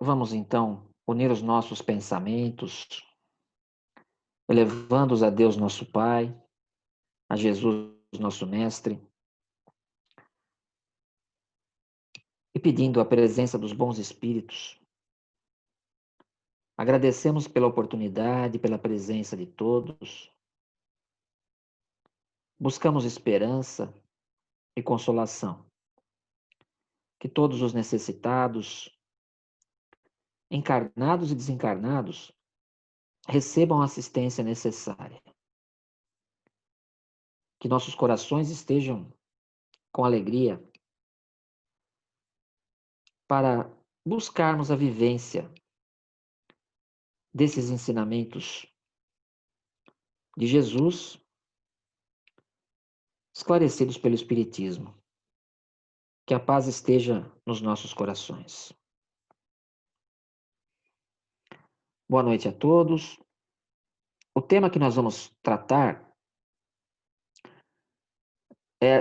Vamos então unir os nossos pensamentos, elevando-os a Deus nosso Pai, a Jesus nosso Mestre, e pedindo a presença dos bons espíritos. Agradecemos pela oportunidade, pela presença de todos. Buscamos esperança e consolação. Que todos os necessitados, encarnados e desencarnados, recebam a assistência necessária. Que nossos corações estejam com alegria para buscarmos a vivência desses ensinamentos de Jesus, esclarecidos pelo Espiritismo. Que a paz esteja nos nossos corações. Boa noite a todos. O tema que nós vamos tratar é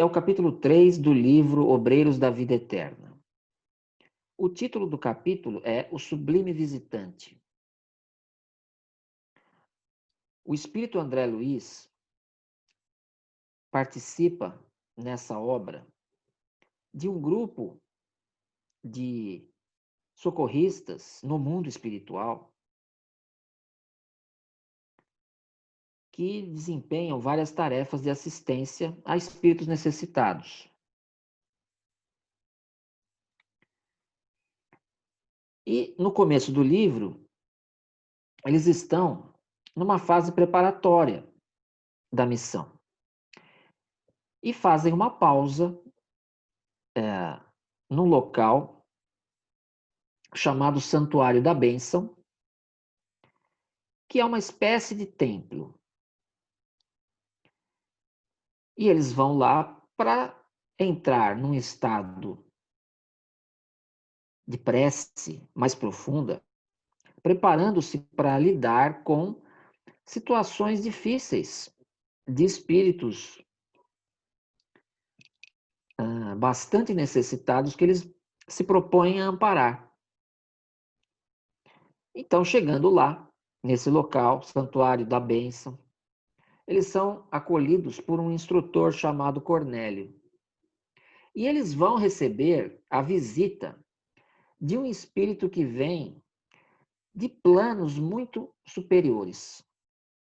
o capítulo 3 do livro Obreiros da Vida Eterna. O título do capítulo é O Sublime Visitante. O espírito André Luiz participa nessa obra de um grupo de socorristas no mundo espiritual que desempenham várias tarefas de assistência a espíritos necessitados. E no começo do livro, eles estão numa fase preparatória da missão e fazem uma pausa num local chamado Santuário da Bênção, que é uma espécie de templo. E eles vão lá para entrar num estado de prece mais profunda, preparando-se para lidar com situações difíceis de espíritos bastante necessitados que eles se propõem a amparar. Então, chegando lá, nesse local, Santuário da Bênção, eles são acolhidos por um instrutor chamado Cornélio. E eles vão receber a visita de um espírito que vem de planos muito superiores,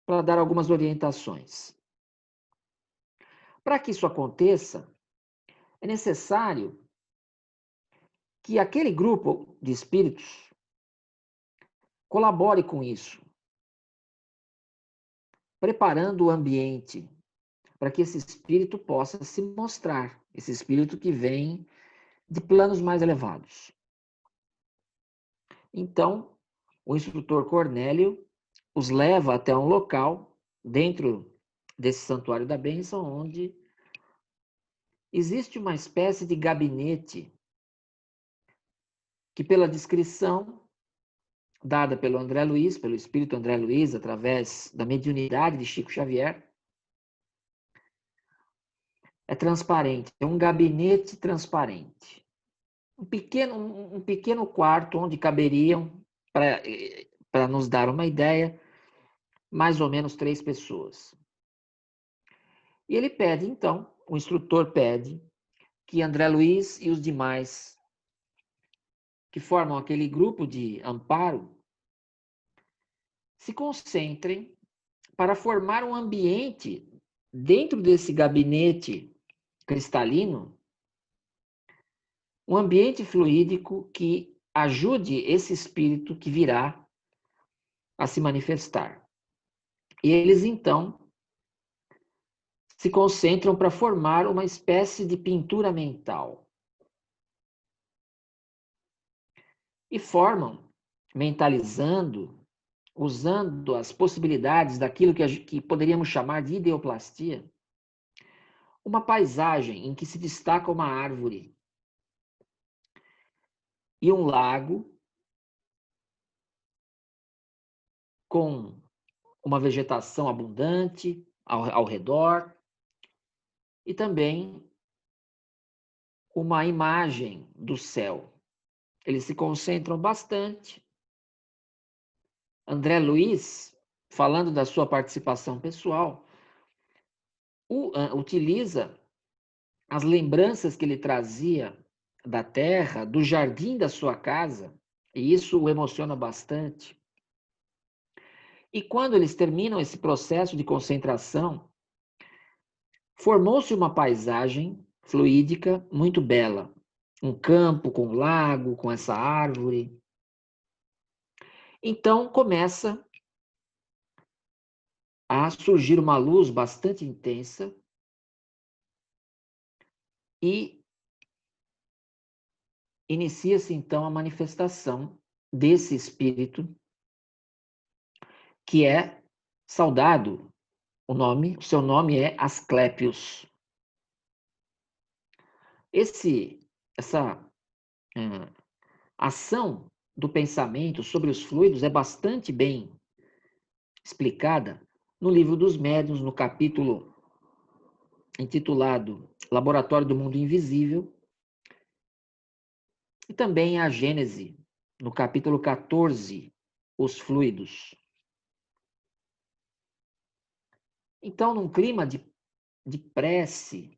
para dar algumas orientações. Para que isso aconteça, é necessário que aquele grupo de espíritos colabore com isso, preparando o ambiente para que esse espírito possa se mostrar, esse espírito que vem de planos mais elevados. Então, o instrutor Cornélio os leva até um local dentro desse Santuário da Bênção, onde existe uma espécie de gabinete que, pela descrição dada pelo André Luiz, pelo espírito André Luiz, através da mediunidade de Chico Xavier, é transparente, é um gabinete transparente. Um pequeno quarto onde caberiam, para nos dar uma ideia, mais ou menos 3 pessoas. E ele pede, então, o instrutor pede que André Luiz e os demais que formam aquele grupo de amparo se concentrem para formar um ambiente dentro desse gabinete cristalino, um ambiente fluídico que ajude esse espírito que virá a se manifestar. E eles, então, se concentram para formar uma espécie de pintura mental. E formam, mentalizando, usando as possibilidades daquilo que poderíamos chamar de ideoplastia, uma paisagem em que se destaca uma árvore e um lago com uma vegetação abundante ao redor e também uma imagem do céu. eles se concentram bastante. André Luiz, falando da sua participação pessoal, utiliza as lembranças que ele trazia da terra, do jardim da sua casa, e isso o emociona bastante. E quando eles terminam esse processo de concentração, formou-se uma paisagem fluídica muito bela. Um campo com um lago, com essa árvore. Então começa a surgir uma luz bastante intensa e inicia-se então a manifestação desse espírito que é saudado. O seu nome é Asclépios. Essa ação do pensamento sobre os fluidos é bastante bem explicada no livro dos Médiuns, no capítulo intitulado Laboratório do Mundo Invisível, e também a Gênese, no capítulo 14, Os Fluidos. Então, num clima de prece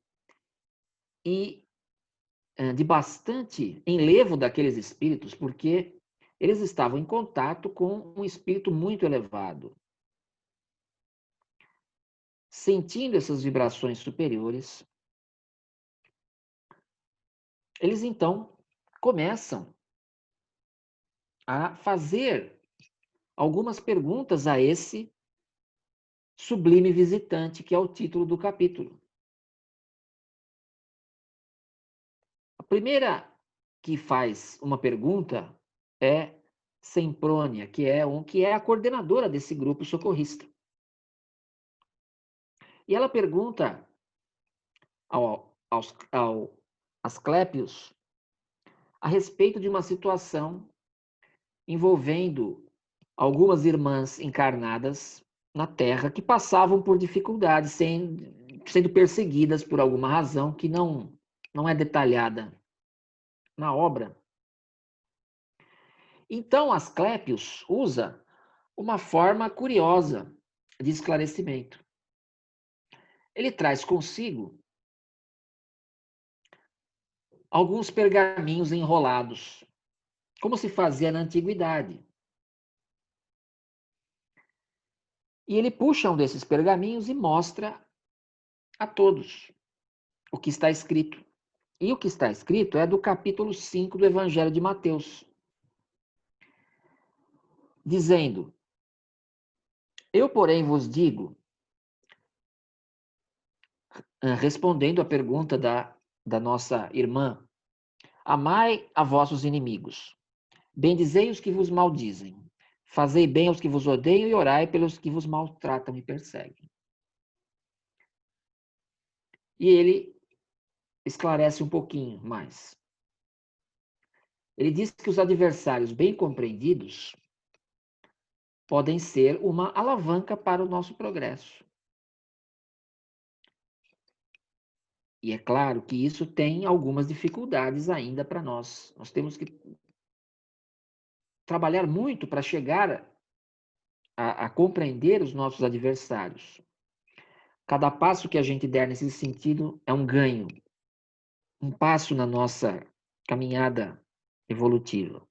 e de bastante enlevo daqueles espíritos, porque eles estavam em contato com um espírito muito elevado. Sentindo essas vibrações superiores, eles então começam a fazer algumas perguntas a esse sublime visitante, que é o título do capítulo. A primeira que faz uma pergunta é Semprônia, que é a coordenadora desse grupo socorrista. E ela pergunta ao Asclépios a respeito de uma situação envolvendo algumas irmãs encarnadas na Terra que passavam por dificuldades, sendo perseguidas por alguma razão que não é detalhada na obra. Então, Asclépios usa uma forma curiosa de esclarecimento. Ele traz consigo alguns pergaminhos enrolados, como se fazia na antiguidade. E ele puxa um desses pergaminhos e mostra a todos o que está escrito. E o que está escrito é do capítulo 5 do Evangelho de Mateus, dizendo: Eu, porém, vos digo, respondendo à pergunta da nossa irmã, amai a vossos inimigos, bendizei os que vos maldizem, fazei bem aos que vos odeiam e orai pelos que vos maltratam e perseguem. E ele esclarece um pouquinho mais. Ele diz que os adversários bem compreendidos podem ser uma alavanca para o nosso progresso. E é claro que isso tem algumas dificuldades ainda para nós. Nós temos que trabalhar muito para chegar a compreender os nossos adversários. Cada passo que a gente der nesse sentido é um ganho, um passo na nossa caminhada evolutiva.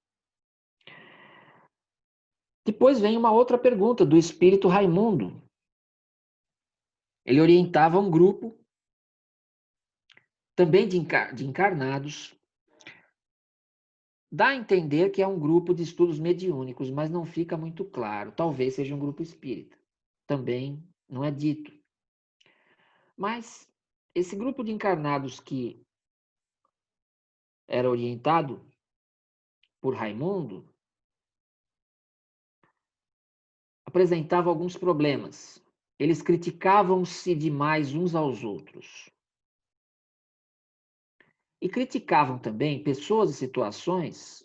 Depois vem uma outra pergunta do espírito Raimundo. Ele orientava um grupo também de encarnados. Dá a entender que é um grupo de estudos mediúnicos, mas não fica muito claro. Talvez seja um grupo espírita. Também não é dito. Mas esse grupo de encarnados que era orientado por Raimundo apresentava alguns problemas. Eles criticavam-se demais uns aos outros. E criticavam também pessoas e situações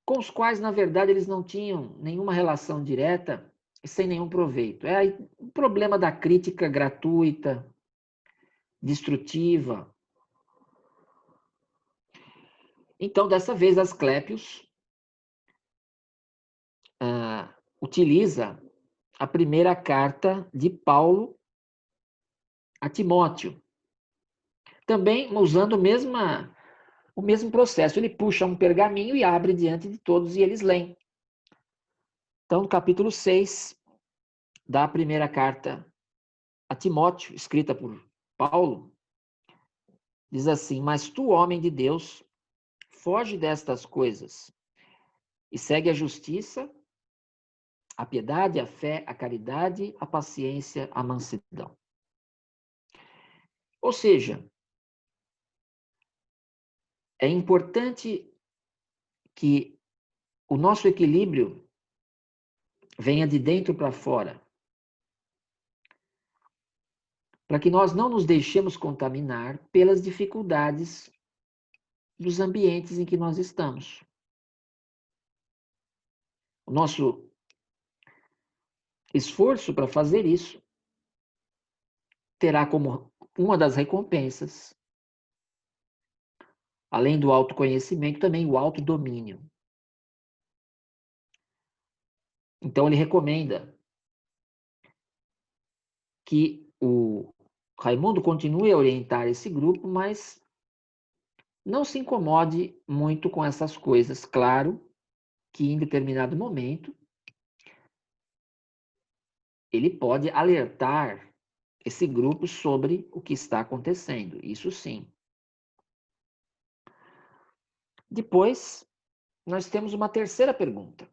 com os quais, na verdade, eles não tinham nenhuma relação direta e sem nenhum proveito. É o problema da crítica gratuita, destrutiva. Então, dessa vez, Asclépios utiliza a primeira carta de Paulo a Timóteo, também usando o mesmo processo. Ele puxa um pergaminho e abre diante de todos e eles leem. Então, no capítulo 6 da primeira carta a Timóteo, escrita por Paulo, diz assim: mas tu, homem de Deus, foge destas coisas e segue a justiça, a piedade, a fé, a caridade, a paciência, a mansidão. Ou seja, é importante que o nosso equilíbrio venha de dentro para fora, para que nós não nos deixemos contaminar pelas dificuldades dos ambientes em que nós estamos. O nosso esforço para fazer isso terá como uma das recompensas, além do autoconhecimento, também o autodomínio. Então, ele recomenda que o Raimundo continue a orientar esse grupo, mas não se incomode muito com essas coisas. Claro que em determinado momento ele pode alertar esse grupo sobre o que está acontecendo, isso sim. Depois, nós temos uma terceira pergunta,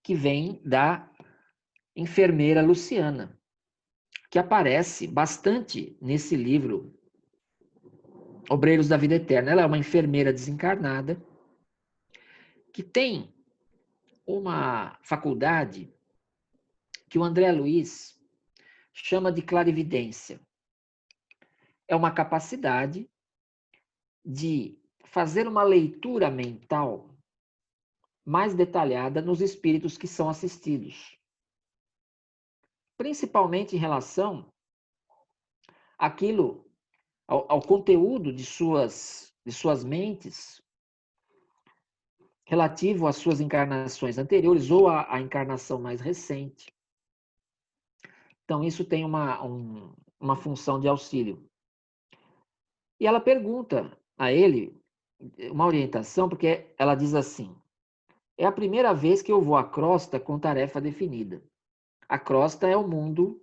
que vem da enfermeira Luciana, que aparece bastante nesse livro Obreiros da Vida Eterna. Ela é uma enfermeira desencarnada que tem uma faculdade que o André Luiz chama de clarividência. É uma capacidade de fazer uma leitura mental mais detalhada nos espíritos que são assistidos, principalmente em relação ao conteúdo de suas mentes relativo às suas encarnações anteriores ou à encarnação mais recente. Então, isso tem uma função de auxílio. E ela pergunta a ele uma orientação, porque ela diz assim: é a primeira vez que eu vou à crosta com tarefa definida. A crosta é o mundo,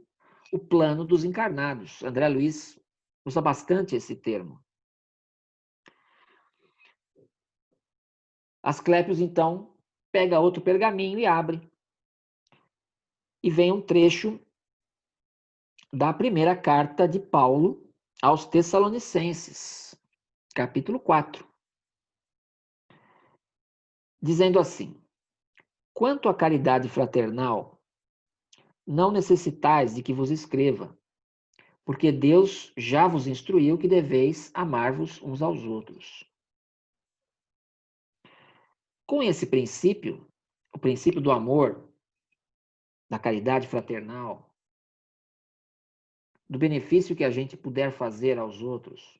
o plano dos encarnados. André Luiz usa bastante esse termo. Asclépios, então, pega outro pergaminho e abre. E vem um trecho da primeira carta de Paulo aos Tessalonicenses, capítulo 4, dizendo assim: quanto à caridade fraternal, não necessitais de que vos escreva, porque Deus já vos instruiu que deveis amar-vos uns aos outros. Com esse princípio, o princípio do amor, da caridade fraternal, do benefício que a gente puder fazer aos outros,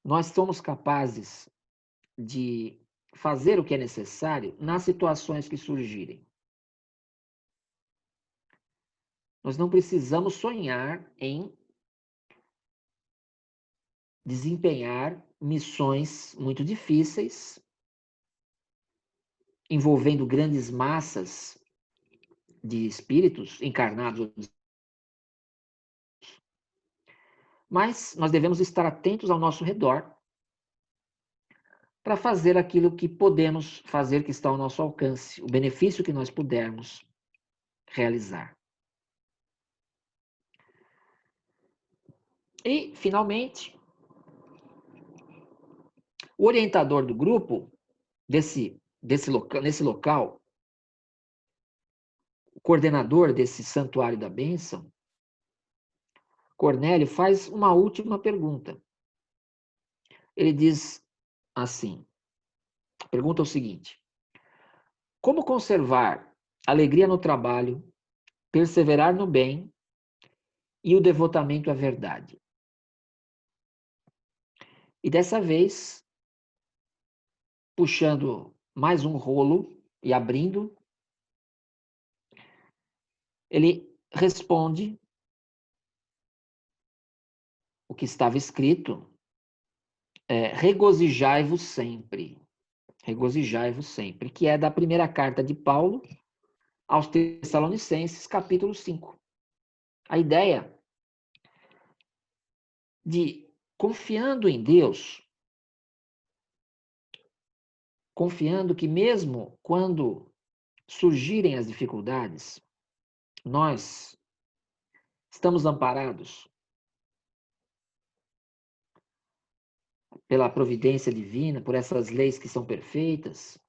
nós somos capazes de fazer o que é necessário nas situações que surgirem. Nós não precisamos sonhar em desempenhar missões muito difíceis, envolvendo grandes massas de espíritos encarnados. Mas nós devemos estar atentos ao nosso redor para fazer aquilo que podemos fazer, que está ao nosso alcance, o benefício que nós pudermos realizar. E, finalmente, o orientador do grupo, nesse local, o coordenador desse santuário da bênção, Cornélio, faz uma última pergunta. Ele diz assim, pergunta o seguinte: como conservar alegria no trabalho, perseverar no bem e o devotamento à verdade? E dessa vez, puxando mais um rolo e abrindo, ele responde o que estava escrito, regozijai-vos sempre, que é da primeira carta de Paulo aos Tessalonicenses, capítulo 5. A ideia de, confiando em Deus, confiando que mesmo quando surgirem as dificuldades, nós estamos amparados pela providência divina, por essas leis que são perfeitas,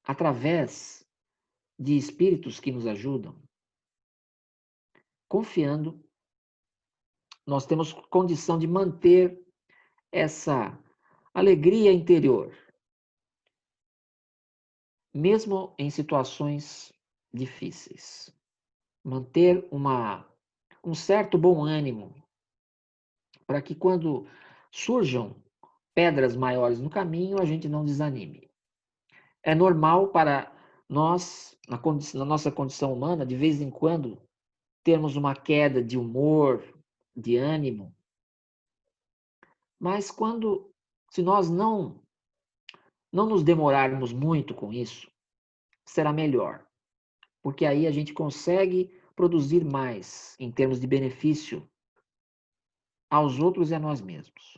através de espíritos que nos ajudam. Confiando, nós temos condição de manter essa alegria interior, mesmo em situações difíceis. Manter um certo bom ânimo, para que quando surjam pedras maiores no caminho, a gente não desanime. É normal para nós, na nossa condição humana, de vez em quando, termos uma queda de humor, de ânimo. Mas se nós não nos demorarmos muito com isso, será melhor. Porque aí a gente consegue produzir mais em termos de benefício aos outros e a nós mesmos.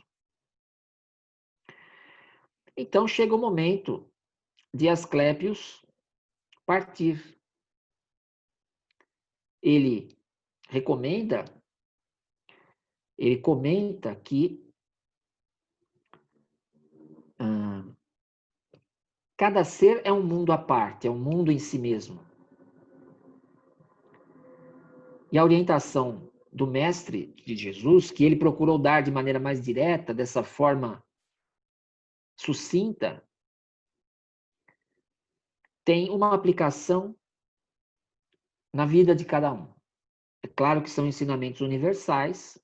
Então chega o momento de Asclépios partir. Ele comenta que cada ser é um mundo à parte, é um mundo em si mesmo. E a orientação do mestre de Jesus, que ele procurou dar de maneira mais direta, dessa forma sucinta, tem uma aplicação na vida de cada um. É claro que são ensinamentos universais,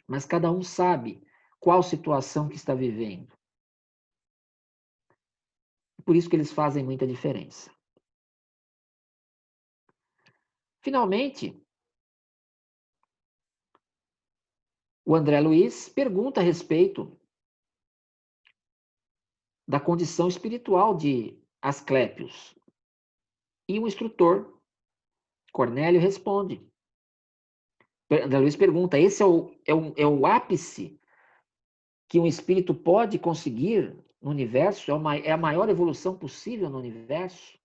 mas cada um sabe qual situação que está vivendo. Por isso que eles fazem muita diferença. Finalmente, o André Luiz pergunta a respeito da condição espiritual de Asclépios. E o instrutor, Cornélio, responde. André Luiz pergunta, esse é o ápice que um espírito pode conseguir no universo? É a maior evolução possível no universo?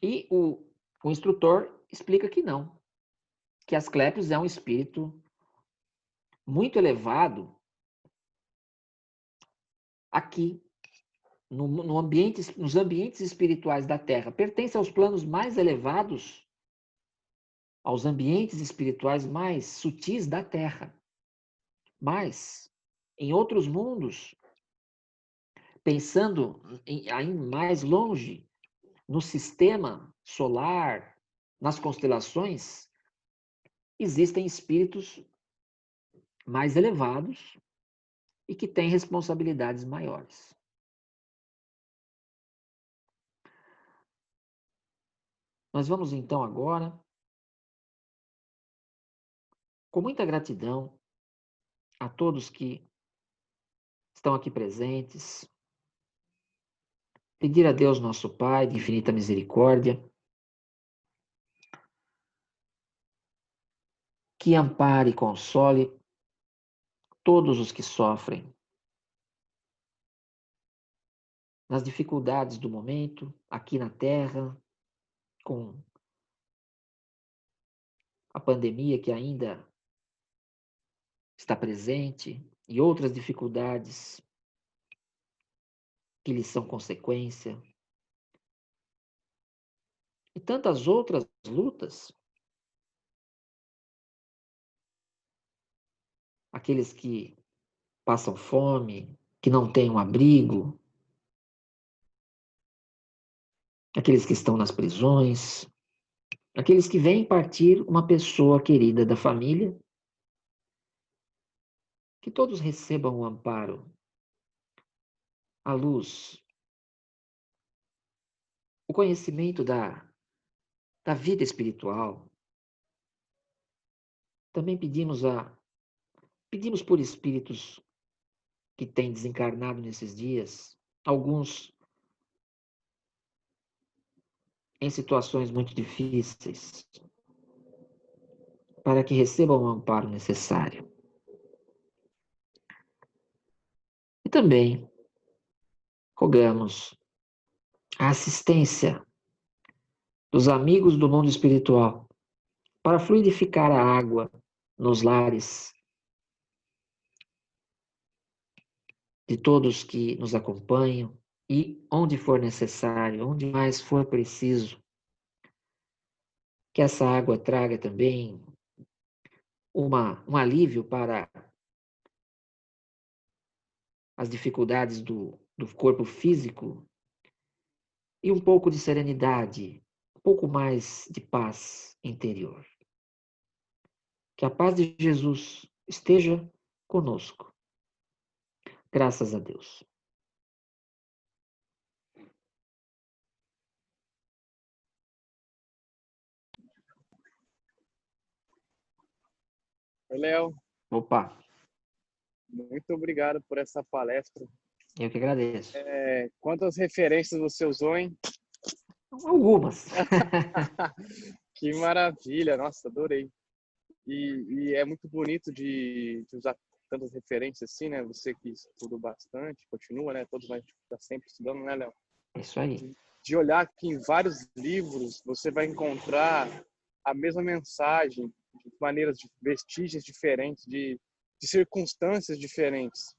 E o instrutor explica que não, que Asclépios é um espírito muito elevado aqui, nos ambientes espirituais da Terra. Pertence aos planos mais elevados, aos ambientes espirituais mais sutis da Terra. Mas, em outros mundos, pensando ainda mais longe, no sistema solar, nas constelações, existem espíritos mais elevados e que têm responsabilidades maiores. Nós vamos então agora, com muita gratidão a todos que estão aqui presentes, pedir a Deus nosso Pai de infinita misericórdia que ampare e console todos os que sofrem nas dificuldades do momento, aqui na Terra, com a pandemia que ainda está presente e outras dificuldades que lhes são consequência, e tantas outras lutas. Aqueles que passam fome, que não têm um abrigo, aqueles que estão nas prisões, aqueles que vêm partir uma pessoa querida da família Que todos recebam o amparo, a luz, o conhecimento da vida espiritual. Também pedimos por espíritos que têm desencarnado nesses dias, alguns em situações muito difíceis, para que recebam o amparo necessário. E também rogamos a assistência dos amigos do mundo espiritual para fluidificar a água nos lares de todos que nos acompanham e onde for necessário, onde mais for preciso, que essa água traga também um alívio para as dificuldades do corpo físico e um pouco de serenidade, um pouco mais de paz interior. Que a paz de Jesus esteja conosco. Graças a Deus. Oi, Léo, Opa, muito obrigado por essa palestra. eu que agradeço. Quantas referências você usou, hein? Algumas. Que maravilha, nossa, adorei. E é muito bonito de usar tantas referências assim, né? Você que estuda bastante, continua, né? Todos nós estamos sempre estudando, né, Léo? Isso aí. De olhar que em vários livros você vai encontrar a mesma mensagem, de maneiras, de vestígios diferentes, de circunstâncias diferentes.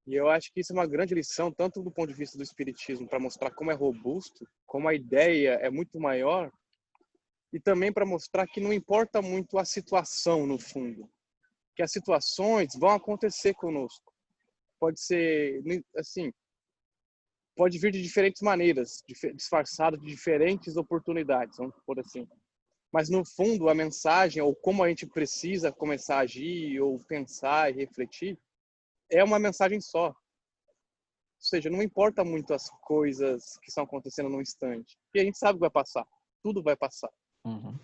E eu acho que isso é uma grande lição, tanto do ponto de vista do espiritismo, para mostrar como é robusto, como a ideia é muito maior, e também para mostrar que não importa muito a situação, no fundo, que as situações vão acontecer conosco. Pode ser, assim, pode vir de diferentes maneiras, disfarçado de diferentes oportunidades, vamos por assim. Mas, no fundo, a mensagem, ou como a gente precisa começar a agir, ou pensar e refletir, é uma mensagem só. Ou seja, não importa muito as coisas que estão acontecendo no instante, porque a gente sabe que vai passar, tudo vai passar. Uhum.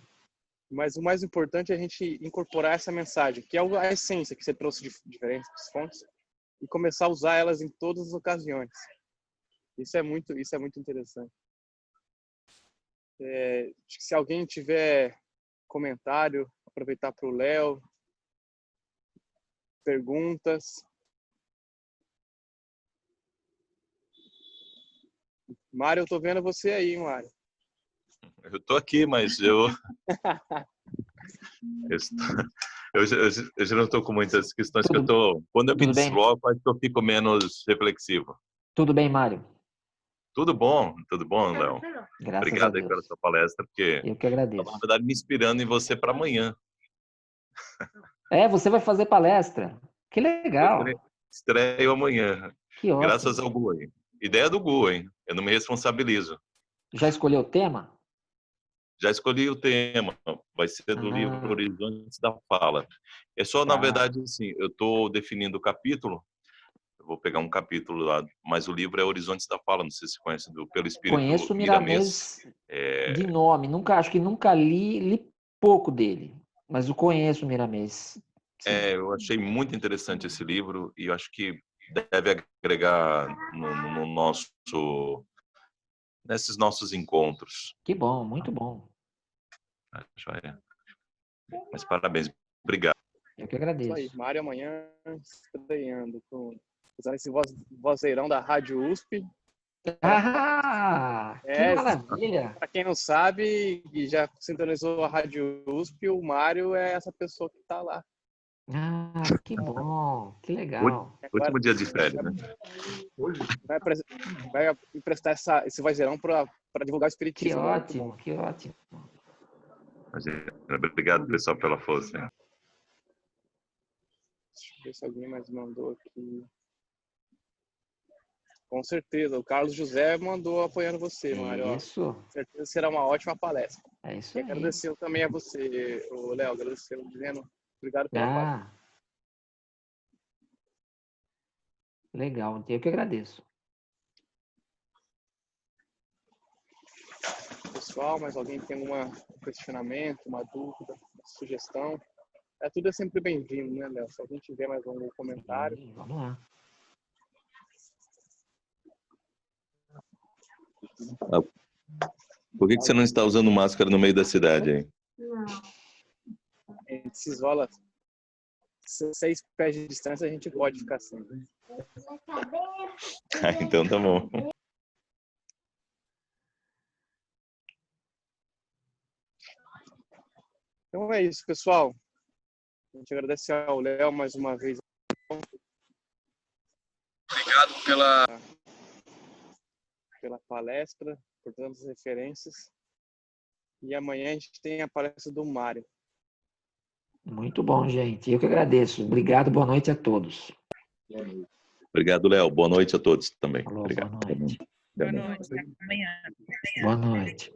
Mas o mais importante é a gente incorporar essa mensagem, que é a essência que você trouxe de diferentes fontes, e começar a usar elas em todas as ocasiões. Isso é muito interessante. Se alguém tiver comentário, aproveitar para o Léo, perguntas. Mário, eu tô vendo você aí, Mário. Eu tô aqui, mas eu já não estou com muitas questões que eu tô. Quando eu me Tudo bem? desloco, acho que eu fico menos reflexivo. Tudo bem, Mário? Tudo bom, Léo. Graças a Obrigado aí pela Deus. sua palestra, porque Eu que eu agradeço. tava, na verdade, me inspirando em você para amanhã. Você vai fazer palestra? Que legal. Estreio amanhã, Que graças ótimo. ao Gu, hein? Ideia do Gu, hein? Eu não me responsabilizo. Já escolheu o tema? Já escolhi o tema, vai ser do livro Ah, Horizontes da Fala. É só, na tá. verdade, assim, eu estou definindo o capítulo. Eu vou pegar um capítulo lá, mas o livro é Horizontes da Fala, não sei se você conhece, pelo espírito Conheço o Miramês. Miramês de nome. Acho que nunca li pouco dele, mas eu conheço o Miramês. Sim. Eu achei muito interessante esse livro e eu acho que deve agregar no nosso, nesses nossos encontros. Que bom, muito bom. Joia. Mas parabéns, obrigado. Eu que Isso aí, agradeço. Mário amanhã estreando, usando esse vozeirão da Rádio USP. Que maravilha! Para quem não sabe e já sintonizou a Rádio USP, o Mário é essa pessoa que está lá. Que bom, que legal. Último dia de férias, né? Vai emprestar esse vozeirão para divulgar o Que espiritismo. ótimo, que ótimo. Obrigado, pessoal, pela força. Deixa eu ver se alguém mais mandou aqui. Com certeza, o Carlos José mandou apoiando você, Mário. Isso, Com certeza será uma ótima palestra. é isso E aí. agradecer também a você, o Léo, agradecendo, dizendo obrigado pela palestra. Legal, eu que agradeço. Pessoal, mais alguém tem um questionamento, uma dúvida, uma sugestão? Tudo é sempre bem-vindo, né, Léo? Se alguém tiver mais algum comentário. Sim, vamos lá. Por que você não está usando máscara no meio da cidade aí? A gente se isola 6 pés de distância, a gente pode ficar assim. Então tá bom. Então é isso, pessoal. A gente agradece ao Léo mais uma vez. Obrigado pela palestra, por tantas referências. E amanhã a gente tem a palestra do Mário. Muito bom, gente. Eu que agradeço. Obrigado, boa noite a todos. Obrigado, Léo. Boa noite a todos também. Falou, Obrigado. boa noite. Boa noite, até amanhã. Boa noite.